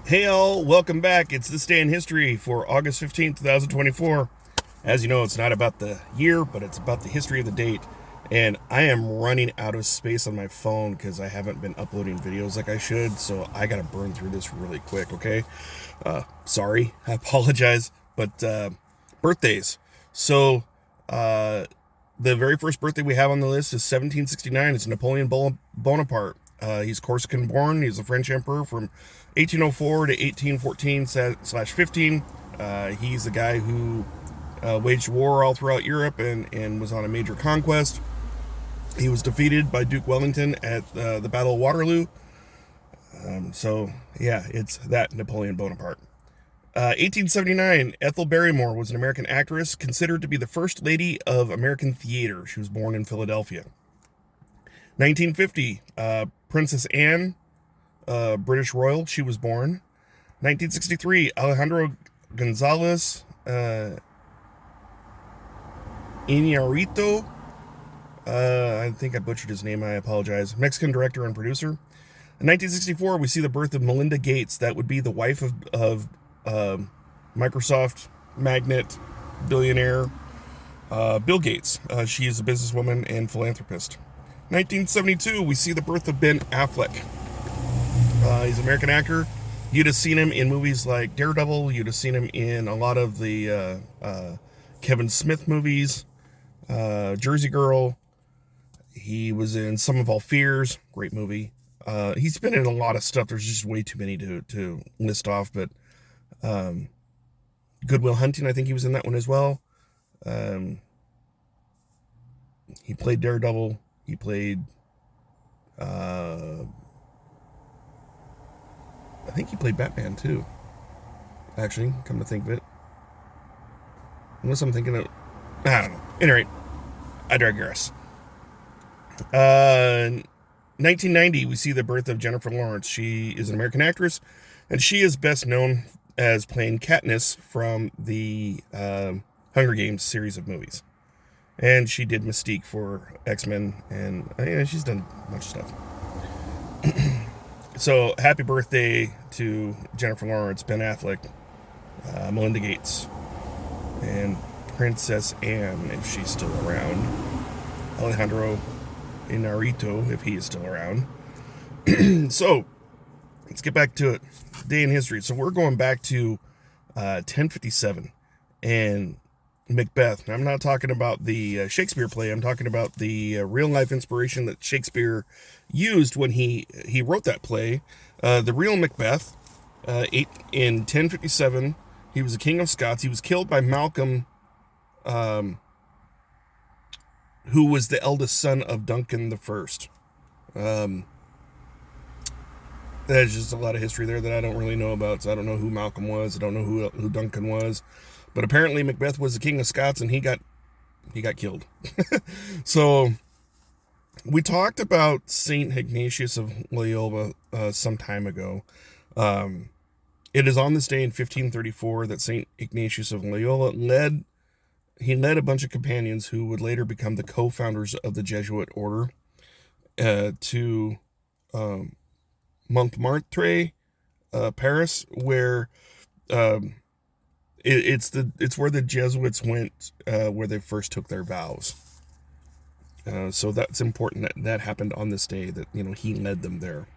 Hey all, welcome back. It's This Day in History for August 15th, 2024. As you know, it's not about the year, but it's about the history of the date. And I am running out of space on my phone because I haven't been uploading videos like I should, so I gotta burn through this really quick, okay? Sorry, I apologize. But birthdays. So, the very first birthday we have on the list is 1769. It's Napoleon Bonaparte. He's Corsican born. He's a French emperor from 1804 to 1814/15. He's the guy who waged war all throughout Europe and was on a major conquest. He was defeated by Duke Wellington at the Battle of Waterloo. Yeah, it's that Napoleon Bonaparte. 1879, Ethel Barrymore was an American actress considered to be the first lady of American theater. She was born in Philadelphia. 1950, Princess Anne, British royal, she was born. 1963, Alejandro Gonzalez Iñárritu. I think I butchered his name. I apologize. Mexican director and producer. In 1964, we see the birth of Melinda Gates. That would be the wife of Microsoft magnate, billionaire Bill Gates. She is a businesswoman and philanthropist. 1972, we see the birth of Ben Affleck. He's an American actor. You'd have seen him in movies like Daredevil. You'd have seen him in a lot of the Kevin Smith movies, Jersey Girl. He was in Sum of All Fears, great movie. He's been in a lot of stuff. There's just way too many to list off, but Good Will Hunting, I think he was in that one as well. He played Daredevil. He played, I think he played Batman too. Actually, come to think of it. Unless I'm thinking of, I don't know. Anyway, I digress. 1990, we see the birth of Jennifer Lawrence. She is an American actress, and she is best known as playing Katniss from the Hunger Games series of movies. And she did Mystique for X-Men, and she's done a bunch of stuff. So, happy birthday to Jennifer Lawrence, Ben Affleck, Melinda Gates, and Princess Anne, if she's still around. Alejandro Iñárritu, if he is still around. So, let's get back to it. Day in history. So, we're going back to 1057, and Macbeth. Now, I'm not talking about the Shakespeare play. I'm talking about the real-life inspiration that Shakespeare used when he wrote that play. The real Macbeth, in 1057, he was the King of Scots. He was killed by Malcolm, who was the eldest son of Duncan the First. There's just a lot of history there that I don't really know about, so I don't know who Malcolm was. I don't know who Duncan was. But apparently Macbeth was the King of Scots, and he got killed. So we talked about Saint Ignatius of Loyola some time ago. It is on this day in 1534 that Saint Ignatius of Loyola led a bunch of companions who would later become the co-founders of the Jesuit order to Montmartre, Paris, where it's where the Jesuits went, where they first took their vows. So that's important that happened on this day, that he led them there.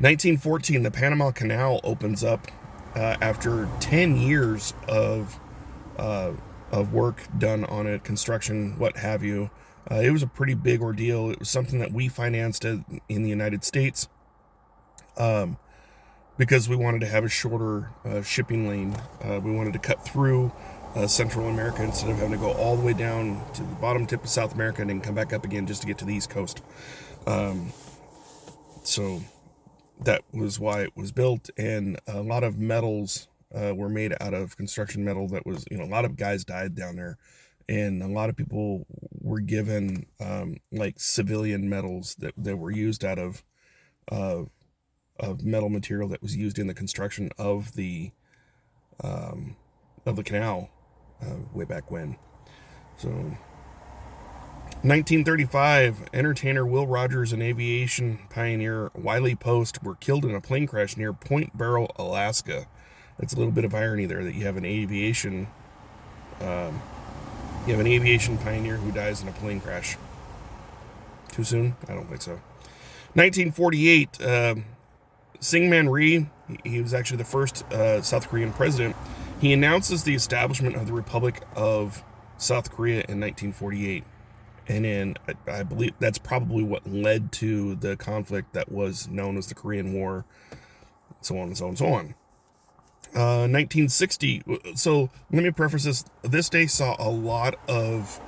1914, the Panama Canal opens up after 10 years of work done on it, construction, what have you. It was a pretty big ordeal. It was something that we financed in the United States, because we wanted to have a shorter shipping lane. We wanted to cut through Central America instead of having to go all the way down to the bottom tip of South America and then come back up again just to get to the East Coast. So that was why it was built, and a lot of metals were made out of construction metal. That was, a lot of guys died down there, and a lot of people were given like civilian medals that were used out of metal material that was used in the construction of the canal way back when. So 1935, entertainer Will Rogers and aviation pioneer Wiley Post were killed in a plane crash near Point Barrow, Alaska. That's a little bit of irony there that um, you have an aviation pioneer who dies in a plane crash. Too soon? I don't think so. 1948, Syngman Rhee, he was actually the first South Korean president. He announces the establishment of the Republic of South Korea in 1948. And then I believe that's probably what led to the conflict that was known as the Korean War, so on and so on and so on. 1960. So let me preface this. This day saw a lot of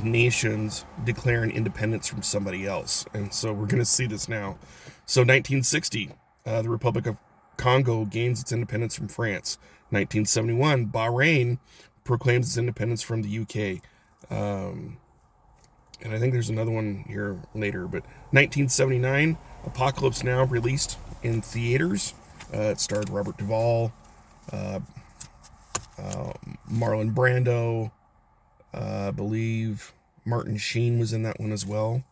nations declaring independence from somebody else, and so we're going to see this now. So 1960, the Republic of Congo gains its independence from France. 1971, Bahrain proclaims its independence from the UK. And I think there's another one here later, but 1979, Apocalypse Now released in theaters. It starred Robert Duvall, Marlon Brando, I believe Martin Sheen was in that one as well.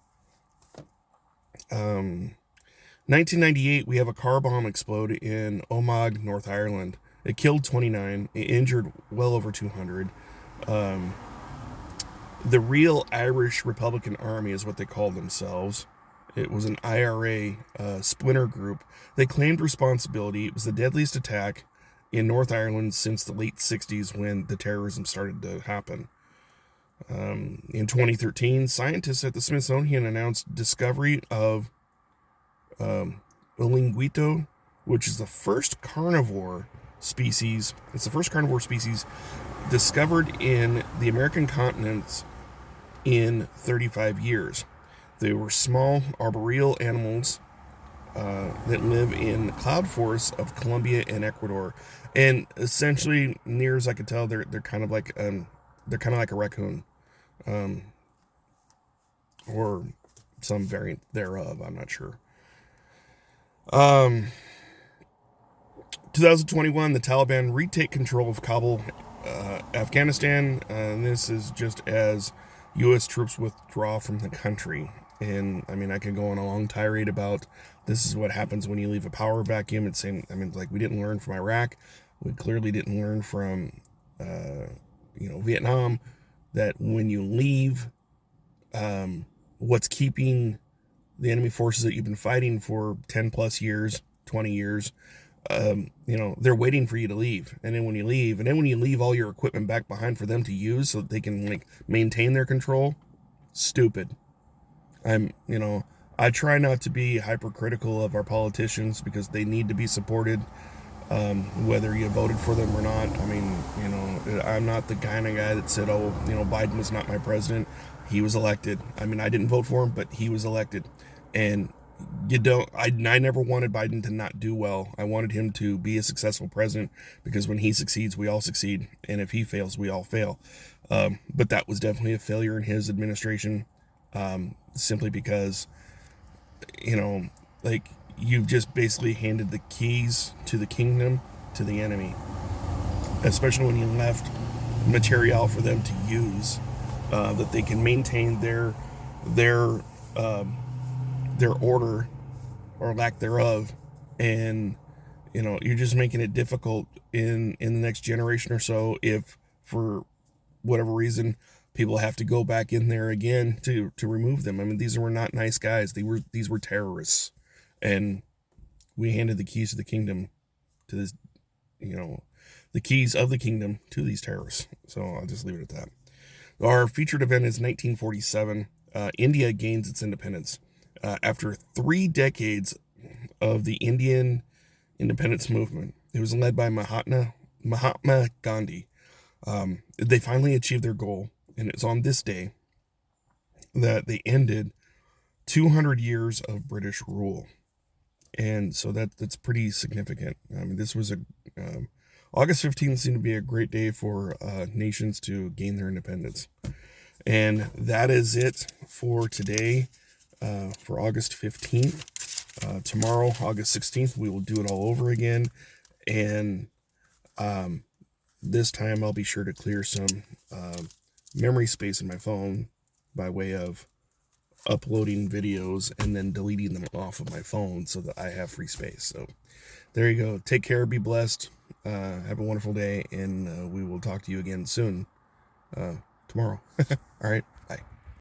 1998, we have a car bomb explode in Omagh, North Ireland. It killed 29, it injured well over 200. The Real Irish Republican Army is what they called themselves. It was an IRA splinter group. They claimed responsibility. It was the deadliest attack in North Ireland since the late 60s when the terrorism started to happen. In 2013, scientists at the Smithsonian announced discovery of Olinguito, which is the first carnivore species. It's the first carnivore species discovered in the American continents in 35 years. They were small arboreal animals that live in cloud forests of Colombia and Ecuador, and essentially, near as I could tell, they're kind of like a raccoon, or some variant thereof. I'm not sure. 2021, the Taliban retake control of Kabul, Afghanistan, and this is just as U.S. troops withdraw from the country. And I mean, I could go on a long tirade about this is what happens when you leave a power vacuum. It's saying, I mean, like, we didn't learn from Iraq. We clearly didn't learn from, Vietnam, that when you leave, what's keeping the enemy forces that you've been fighting for 10 plus years, 20 years, they're waiting for you to leave. And then when you leave all your equipment back behind for them to use so that they can maintain their control, stupid. I try not to be hypercritical of our politicians because they need to be supported, whether you voted for them or not. I mean, I'm not the kind of guy that said, Biden was not my president. He was elected. I mean, I didn't vote for him, but he was elected. And I never wanted Biden to not do well. I wanted him to be a successful president because when he succeeds, we all succeed. And if he fails, we all fail. But that was definitely a failure in his administration, simply because, you've just basically handed the keys to the kingdom to the enemy, especially when you left material for them to use, that they can maintain their order or lack thereof. And you're just making it difficult in the next generation or so if for whatever reason people have to go back in there again to remove them. I mean, these were not nice guys. These were terrorists, and we handed the keys to the kingdom to this, the keys of the kingdom to these terrorists. So I'll just leave it at that. Our featured event is 1947. India gains its independence. After 3 decades of the Indian independence movement, it was led by Mahatma Gandhi. They finally achieved their goal, and it's on this day that they ended 200 years of British rule. And so that's pretty significant. I mean, this was August 15th seemed to be a great day for nations to gain their independence. And that is it for today, for August 15th. Tomorrow, August 16th, we will do it all over again. And this time I'll be sure to clear some memory space in my phone by way of uploading videos and then deleting them off of my phone so that I have free space. So there you go. Take care. Be blessed. Have a wonderful day, and we will talk to you again soon. Tomorrow. All right.